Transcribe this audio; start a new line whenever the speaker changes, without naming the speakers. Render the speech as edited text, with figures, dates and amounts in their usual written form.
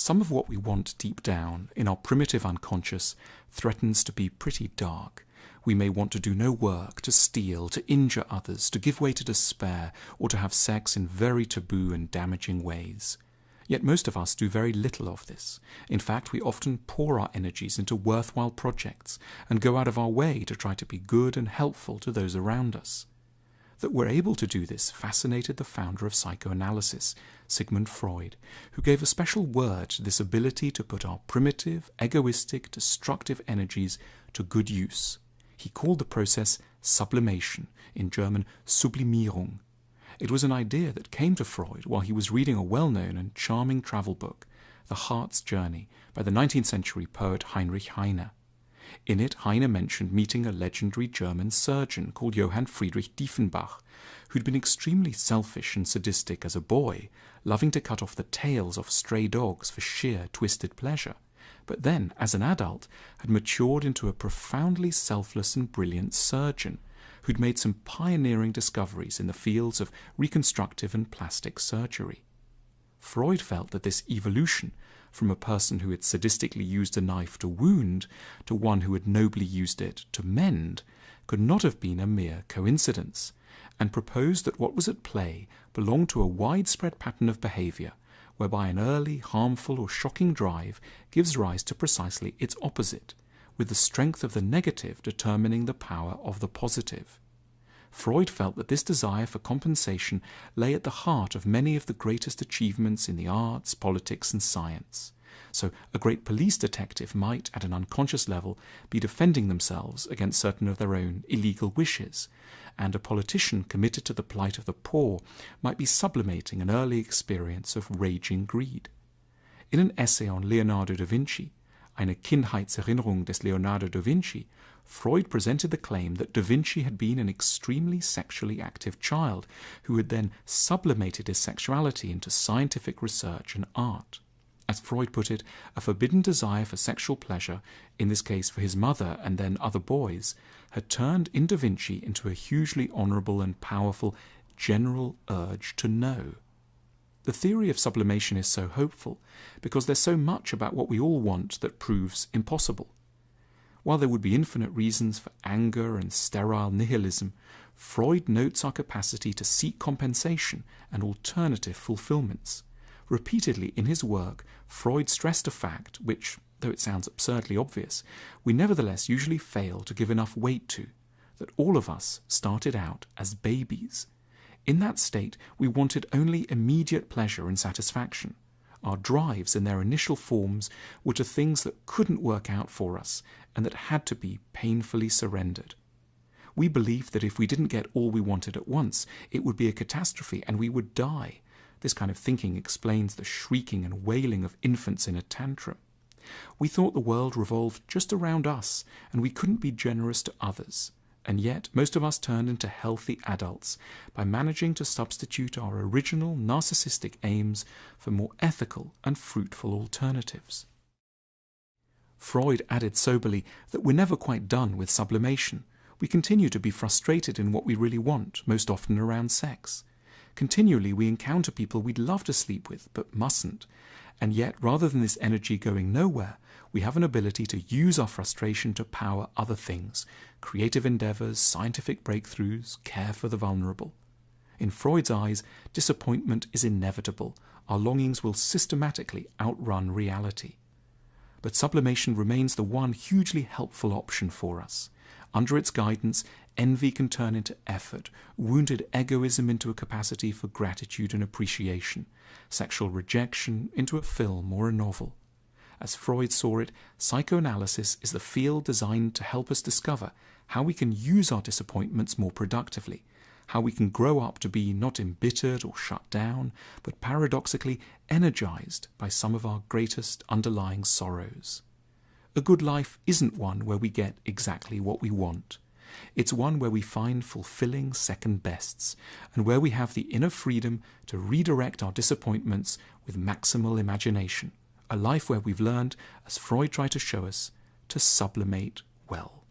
some of what we want deep down in our primitive unconscious threatens to be pretty dark. We may want to do no work, to steal, to injure others, to give way to despair, or to have sex in very taboo and damaging ways. Yet most of us do very little of this. In fact, we often pour our energies into worthwhile projects and go out of our way to try to be good and helpful to those around us. That we're able to do this fascinated the founder of psychoanalysis, Sigmund Freud, who gave a special word to this ability to put our primitive, egoistic, destructive energies to good use. He called the process sublimation, in German Sublimierung. It was an idea that came to Freud while he was reading a well-known and charming travel book, The Heart's Journey, by the 19th century poet Heinrich Heine. In it, Heine mentioned meeting a legendary German surgeon called Johann Friedrich Diefenbach, who'd been extremely selfish and sadistic as a boy, loving to cut off the tails of stray dogs for sheer twisted pleasure, but then, as an adult, had matured into a profoundly selfless and brilliant surgeon, who'd made some pioneering discoveries in the fields of reconstructive and plastic surgery. Freud felt that this evolution, from a person who had sadistically used a knife to wound to one who had nobly used it to mend, could not have been a mere coincidence, and proposed that what was at play belonged to a widespread pattern of behavior, whereby an early, harmful or shocking drive gives rise to precisely its opposite, with the strength of the negative determining the power of the positive. Freud felt that this desire for compensation lay at the heart of many of the greatest achievements in the arts, politics, and science. So a great police detective might, at an unconscious level, be defending themselves against certain of their own illegal wishes, and a politician committed to the plight of the poor might be sublimating an early experience of raging greed. In an essay on Leonardo da Vinci, Eine Kindheitserinnerung des Leonardo da Vinci, Freud presented the claim that da Vinci had been an extremely sexually active child who had then sublimated his sexuality into scientific research and art. As Freud put it, a forbidden desire for sexual pleasure, in this case for his mother and then other boys, had turned in da Vinci into a hugely honourable and powerful general urge to know. The theory of sublimation is so hopeful because there's so much about what we all want that proves impossible. While there would be infinite reasons for anger and sterile nihilism, Freud notes our capacity to seek compensation and alternative fulfillments. Repeatedly in his work, Freud stressed a fact which, though it sounds absurdly obvious, we nevertheless usually fail to give enough weight to, that all of us started out as babies. In that state, we wanted only immediate pleasure and satisfaction. Our drives in their initial forms were to things that couldn't work out for us and that had to be painfully surrendered. We believed that if we didn't get all we wanted at once, it would be a catastrophe and we would die. This kind of thinking explains the shrieking and wailing of infants in a tantrum. We thought the world revolved just around us and we couldn't be generous to others. And yet, most of us turned into healthy adults by managing to substitute our original narcissistic aims for more ethical and fruitful alternatives. Freud added soberly that we're never quite done with sublimation. We continue to be frustrated in what we really want, most often around sex. Continually we encounter people we'd love to sleep with, but mustn't. And yet, rather than this energy going nowhere, we have an ability to use our frustration to power other things, creative endeavours, scientific breakthroughs, care for the vulnerable. In Freud's eyes, disappointment is inevitable. Our longings will systematically outrun reality. But sublimation remains the one hugely helpful option for us. Under its guidance, envy can turn into effort, wounded egoism into a capacity for gratitude and appreciation, sexual rejection into a film or a novel. As Freud saw it, psychoanalysis is the field designed to help us discover how we can use our disappointments more productively, how we can grow up to be not embittered or shut down, but paradoxically energized by some of our greatest underlying sorrows. A good life isn't one where we get exactly what we want. It's one where we find fulfilling second bests, and where we have the inner freedom to redirect our disappointments with maximal imagination. A life where we've learned, as Freud tried to show us, to sublimate well.